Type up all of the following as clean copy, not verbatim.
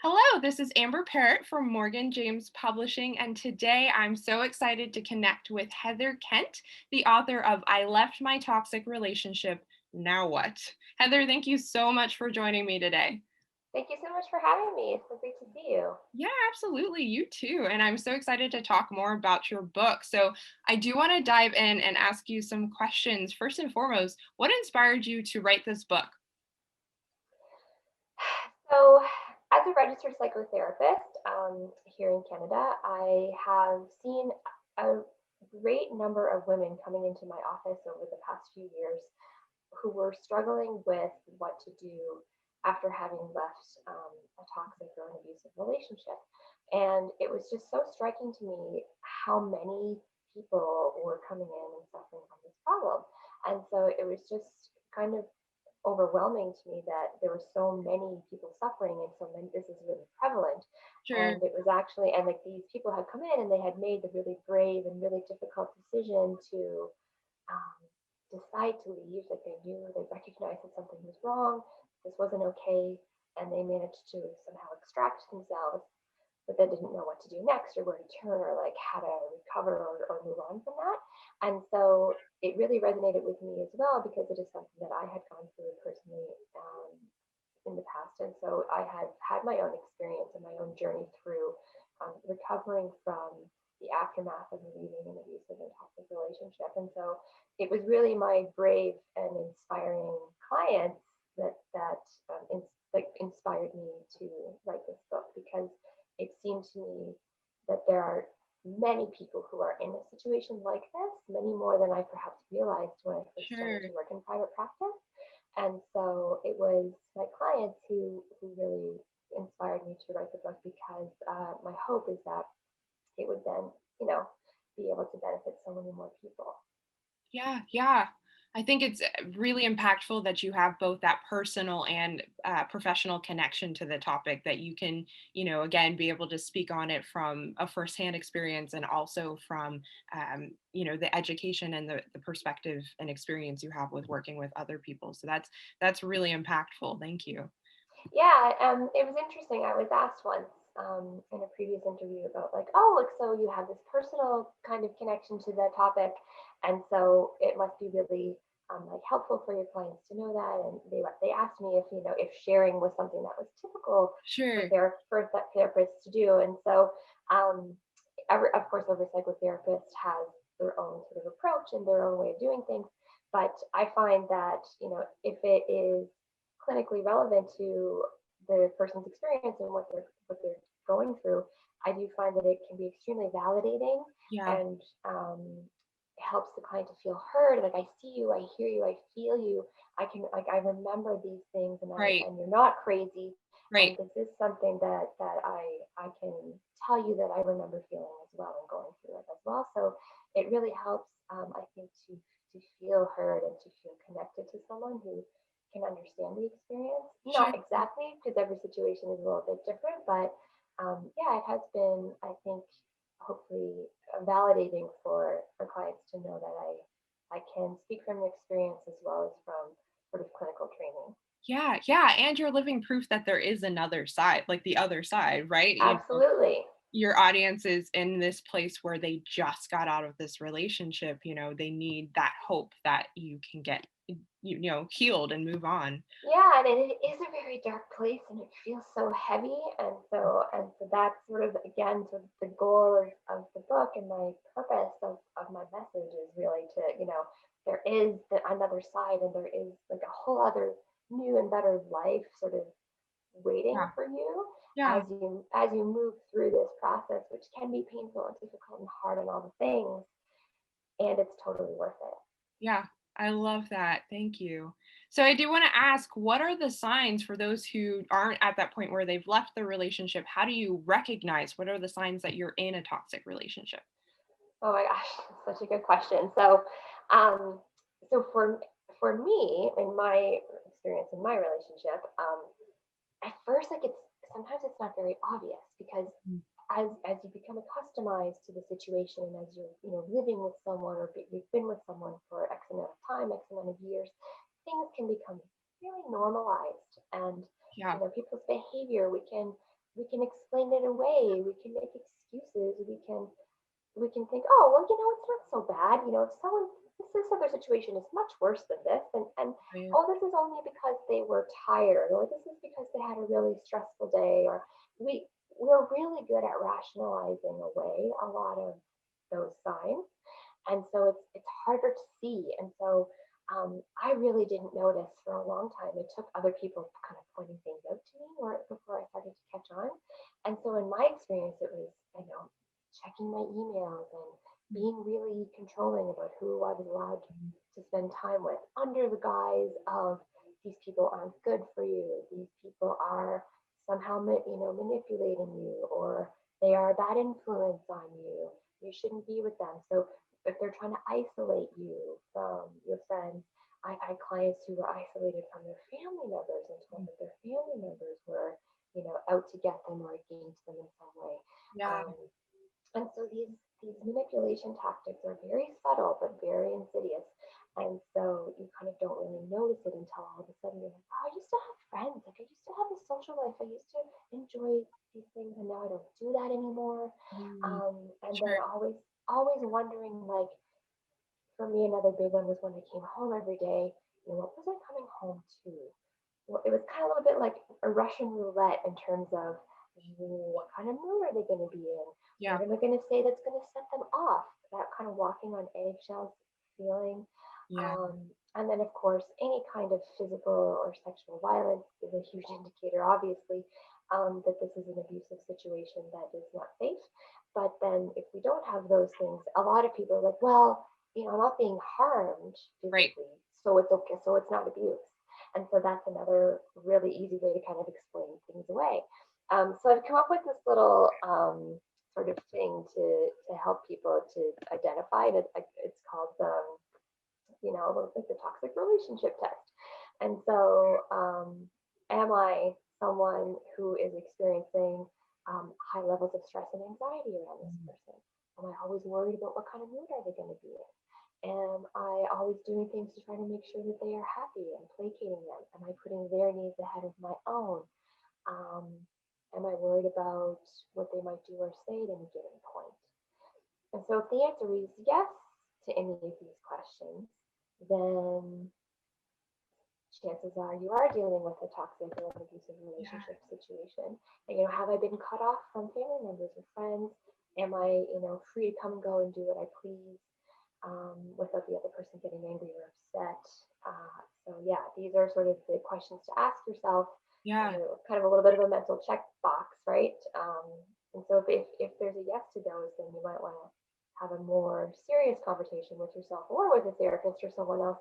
Hello, this is Amber Parrott from Morgan James Publishing, and today I'm so excited to connect with Heather Kent, the author of I Left My Toxic Relationship, Now What? Heather, thank you so much for joining me today. Thank you so much for having me. It's so great to see you. Yeah, absolutely. You too. And I'm so excited to talk more about your book. So, I do want to dive in and ask you some questions. First and foremost, what inspired you to write this book? So, as a registered psychotherapist here in Canada, I have seen a great number of women coming into my office over the past few years who were struggling with what to do after having left a toxic or an abusive relationship. And it was just so striking to me how many people were coming in and suffering from this problem. And so it was just kind of overwhelming to me that there were so many people suffering and so many this is really prevalent. Sure. And it was actually, and like these people had come in and they had made the really brave and really difficult decision to um, decide to leave. Like they recognized that something was wrong, this wasn't okay, and they managed to somehow extract themselves, but then didn't know what to do next or where to turn or like how to recover or move on from that. And so it really resonated with me as well because it is something that I had gone through personally in the past. And so I had had my own experience and my own journey through recovering from the aftermath of leaving an abusive and toxic relationship. And so it was really my brave and inspiring clients that inspired me to write this book because it seemed to me that there are many people who are in a situation like this, many more than I perhaps realized when I first started Sure. to work in private practice. And so it was my clients who really inspired me to write the book because my hope is that it would then, be able to benefit so many more people. Yeah, yeah. I think it's really impactful that you have both that personal and professional connection to the topic that you can, again, be able to speak on it from a firsthand experience and also from, the education and the perspective and experience you have with working with other people. So that's really impactful. Thank you. Yeah, it was interesting. I was asked once in a previous interview about like, oh, look, so you have this personal kind of connection to the topic, and so it must be really like helpful for your clients to know that. And they asked me if if sharing was something that was typical for Sure. therapists to do, and so um, of course every psychotherapist has their own sort of approach and their own way of doing things. But I find that if it is clinically relevant to the person's experience and what they're going through, I do find that it can be extremely validating Yeah. and helps the client to feel heard. Like I see you, I hear you, I feel you. I remember these things, and Right. you're not crazy. Right. And this is something that I can tell you that I remember feeling as well and going through it as well. So it really helps, I think, to feel heard and to feel connected to someone who can understand the experience. Sure. Not exactly, because every situation is a little bit different, but yeah, it has been, I think, hopefully validating for clients to know that I can speak from experience as well as from sort of clinical training. Yeah, yeah, and you're living proof that there is another side, like the other side, right? Absolutely. Your audience is in this place where they just got out of this relationship, they need that hope that you can get, healed and move on. Yeah, and it is a very dark place and it feels so heavy. And so that's sort of again sort of the goal of the book, and my purpose of my message is really to, there is another side, and there is like a whole other new and better life sort of waiting Yeah. for you Yeah. as you move through this process, which can be painful and difficult and hard and all the things, and it's totally worth it. Yeah. I love that. Thank you. So I do want to ask, what are the signs for those who aren't at that point where they've left the relationship? How do you recognize what are the signs that you're in a toxic relationship? Oh my gosh, that's such a good question. Um, so for me, in my experience in my relationship, at first, like it's sometimes it's not very obvious because Mm. as you become accustomed to the situation, and as you're living with someone, or you've been with someone for X amount of time, X amount of years, things can become really normalized, and Yeah. people's behavior, we can we can explain it away, we can make excuses, we can think, oh, well, it's not so bad. If someone, this other situation is much worse than this, and Right. oh, this is only because they were tired, or this is because they had a really stressful day, or we're really good at rationalizing away a lot of those signs, and so it's harder to see. And so I really didn't notice for a long time. It took other people kind of pointing things out to me before I started to catch on. And so in my experience, it was checking my emails and being really controlling about who I was allowed to spend time with, under the guise of these people aren't good for you. These people are somehow manipulating you, or they are a bad influence on you. You shouldn't be with them. So if they're trying to isolate you from your friends, I had clients who were isolated from their family members and told that their family members were, out to get them or against them in some way. Yeah. Um, and so these manipulation tactics are very subtle but very insidious. And so you kind of don't really notice it until all of a sudden you're like, oh, I used to have friends. Like I used to have a social life. I used to enjoy these things, and now I don't do that anymore. Mm, And then sure. always wondering, like, for me, another big one was when I came home every day. What was I coming home to? Well, it was kind of a little bit like a Russian roulette in terms of what kind of mood are they going to be in? Yeah. What am I going to say that's going to set them off? That kind of walking on eggshells feeling. Yeah. And then, of course, any kind of physical or sexual violence is a huge indicator, obviously, that this is an abusive situation that is not safe. But then, if we don't have those things, a lot of people are like, well, I'm not being harmed Right. physically, so it's okay, so it's not abuse. And so that's another really easy way to kind of explain things away. So I've come up with this little sort of thing to help people to identify it. It's called like the toxic relationship test. And so, am I someone who is experiencing high levels of stress and anxiety around this Mm. person? Am I always worried about what kind of mood are they going to be in? Am I always doing things to try to make sure that they are happy and placating them? Am I putting their needs ahead of my own? Um, am I worried about what they might do or say at any given point? And so if the answer is yes to any of these questions, then chances are you are dealing with a toxic or an abusive Yeah. relationship situation. And, have I been cut off from family members or friends? Am I, free to come and go and do what I please, without the other person getting angry or upset? So yeah, these are sort of the questions to ask yourself, and Yeah. kind of a little bit of a mental checkbox, right? And so if there's a yes to those, then you might want to have a more serious conversation with yourself or with a therapist or someone else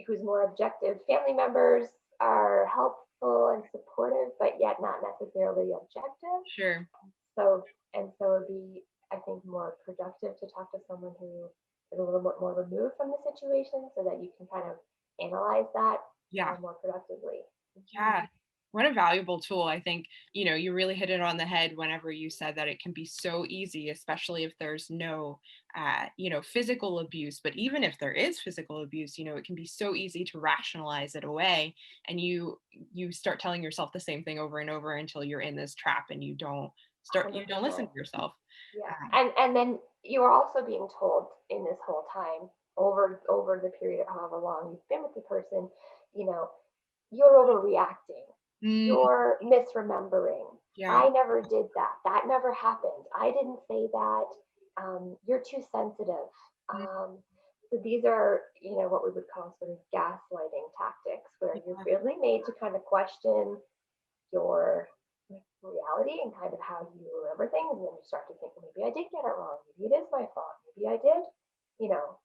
who's more objective. Family members are helpful and supportive, but yet not necessarily objective. Sure. So, and so it'd be, I think, more productive to talk to someone who is a little bit more removed from the situation, so that you can kind of analyze that Yeah. more productively. Mhm. Yeah. What a valuable tool. I think, you really hit it on the head whenever you said that it can be so easy, especially if there's no, physical abuse. But even if there is physical abuse, it can be so easy to rationalize it away. And you start telling yourself the same thing over and over until you're in this trap and you don't listen 100%. to yourself. Yeah, Um, and then you are also being told in this whole time, over the period of however long you've been with the person, you know, you're overreacting. mm, You're misremembering. yeah. I never did that. That never happened. I didn't say that. You're too sensitive. Mm, So these are, what we would call sort of gaslighting tactics, where you're yeah. really made to kind of question your reality and kind of how you remember things. And then you start to think, well, maybe I did get it wrong. Maybe it is my fault. Maybe I did, you know,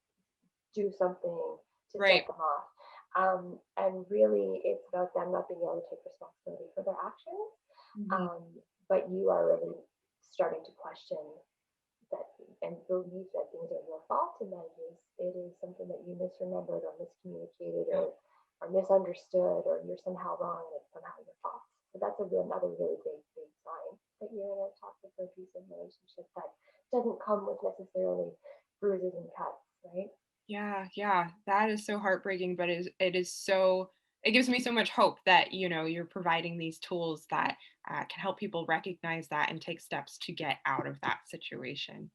do something to Right. set them off. And really, it's about them not being able to take responsibility for their actions. Mhm. Um, but you are really starting to question that and believe that things are your fault, and that it is something that you misremembered or miscommunicated, Yeah. or misunderstood, or you're somehow wrong and it's somehow your fault. So that's another really big sign that you're in a toxic or abusive relationship that doesn't come with necessarily bruises and cuts, right? Yeah, yeah, that is so heartbreaking, but it is so it gives me so much hope that, you're providing these tools that can help people recognize that and take steps to get out of that situation.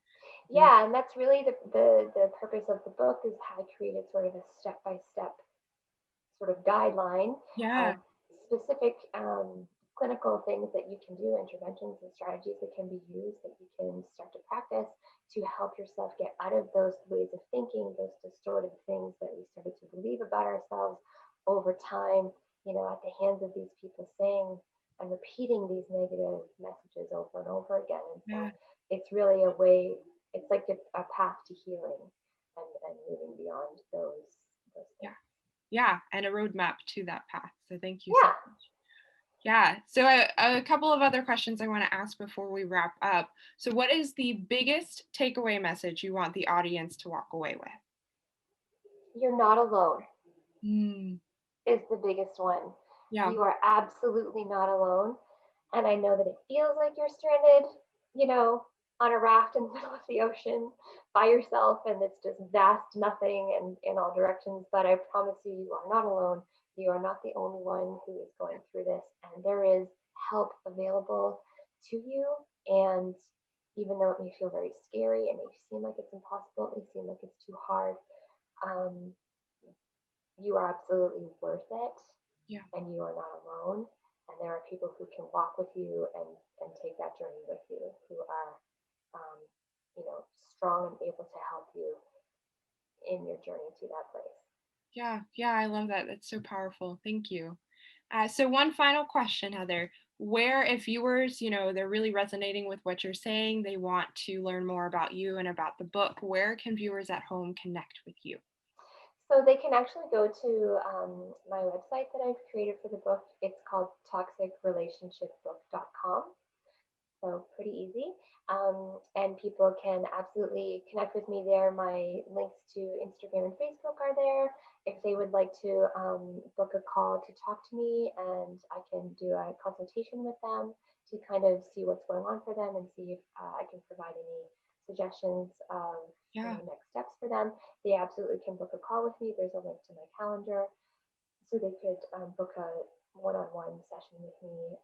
Thank Yeah, and that's really the purpose of the book, is how I created sort of a step by step sort of guideline Yeah, of specific clinical things that you can do, interventions and strategies that can be used that you can start to practice to help yourself get out of those ways of thinking, those distorted things that we started to believe about ourselves over time, at the hands of these people saying and repeating these negative messages over and over again. And yeah, so it's really a way, it's like a path to healing and moving beyond those yeah, things. yeah, and a roadmap to that path. So thank you so Yeah. much. Yeah. So a couple of other questions I want to ask before we wrap up. So, what is the biggest takeaway message you want the audience to walk away with? You're not alone Mm, is the biggest one. yeah. You are absolutely not alone. And I know that it feels like you're stranded, you know, on a raft in the middle of the ocean by yourself and it's just vast nothing and in all directions. But I promise you, you are not alone. You are not the only one who is going through this. And there is help available to you. And even though it may feel very scary, it may seem like it's impossible, it may seem like it's too hard, um, you are absolutely worth it Yeah. and you are not alone. And there are people who can walk with you and take that journey with you who are, um, strong and able to help you in your journey to that place. Yeah. Yeah. I love that. That's so powerful. Thank you. So, one final question, Heather. Where, if viewers, they're really resonating with what you're saying, they want to learn more about you and about the book, where can viewers at home connect with you? So they can actually go to my website that I've created for the book. It's called toxicrelationshipbook.com. So pretty easy. And people can absolutely connect with me there. My links to Instagram and Facebook are there. If they would like to book a call to talk to me, and I can do a consultation with them to kind of see what's going on for them and see if I can provide any suggestions of Yeah. next steps for them. They absolutely can book a call with me. There's a link to my calendar so they could book a one-on-one session with me,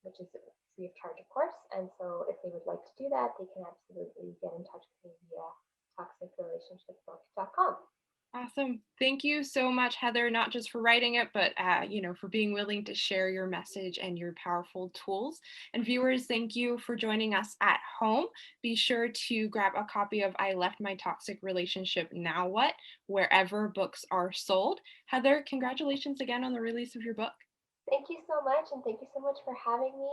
which is free of charge, of course. And so, if they would like to do that, they can absolutely get in touch with me via toxicrelationshipbook.com. Awesome. Thank you so much, Heather, not just for writing it, but for being willing to share your message and your powerful tools. And viewers, thank you for joining us at home. Be sure to grab a copy of I Left My Toxic Relationship Now What, wherever books are sold. Heather, congratulations again on the release of your book. Thank you so much, and thank you so much for having me.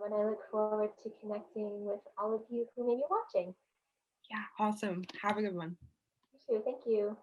And I look forward to connecting with all of you who may be watching. Yeah, awesome. Have a good one. You too. Thank you.